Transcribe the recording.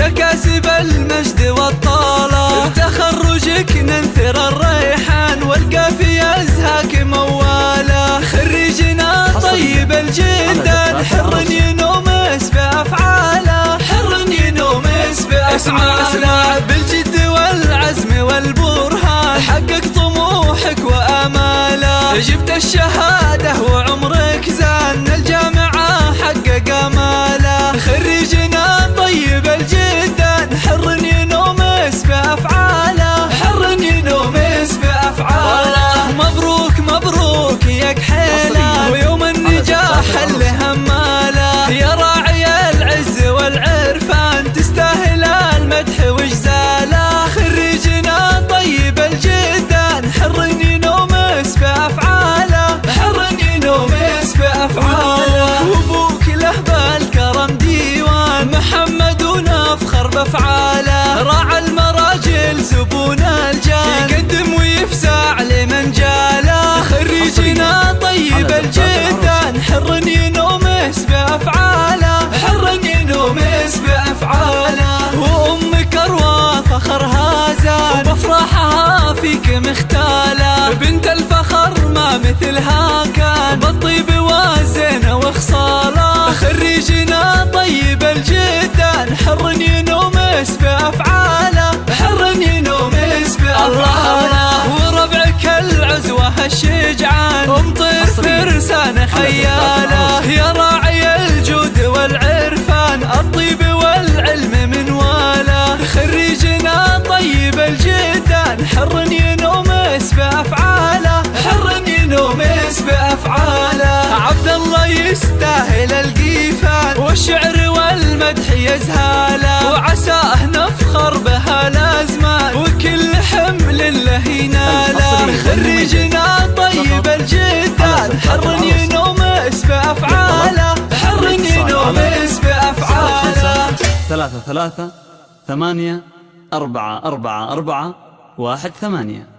يا كاسب المجد والطالة، بتخرجك ننثر الريحان والقافية أزهاك موالة. خريجنا طيب الجدان حر ينومس بأفعاله، حر ينومس بأفعاله. اسمع بالجد والعزم والبرهان حقق طموحك وآماله. جبت الشهادة وعمرك زان الجامعة حقق آماله. خريجنا طيب الجدان حر ينومس بأفعاله، حر ينومس بأفعاله. مبروك مبروك يا كحيله ويوم النجاح اللي هماله. يا راعي العز والعرفان تستاهل المدح وجزاله. خريجنا طيب الجدان حر ينومس بأفعاله، حر ينومس بأفعاله. وابوك له بالكرم ديوان محمد ونفخر بأفعاله. راعى المراجل زبون الجان يقدم ويفزع لمن جاله. خريجنا طيب الجدان حر ينومس بأفعاله، حر ينومس بأفعاله. وأمك أروى فخرها زان وبأفراحها فيك مختالة. بنت الفخر ما مثلها كان بالطيب والزين وخصاله. خريجنا طيب الجدان حر ينومس بأفعاله، حر ينومس بأفعاله. وربعك العزوة الشجعان امطر فرسان خياله. يا راعي الجود والعرفان الطيب والعلم من واله. خريجنا طيب الجدان حر ينومس بأفعاله، حر ينومس بأفعاله. عبد الله يستاهل القيفان والشعر والمدح يزهاله. وعساه نفخر بها الأزمان وكل حمل له يناله. خريجنا طيب الجدان حر ينومس بأفعاله، حر ينومس بأفعاله. 3 3 8 4 4 4 1 8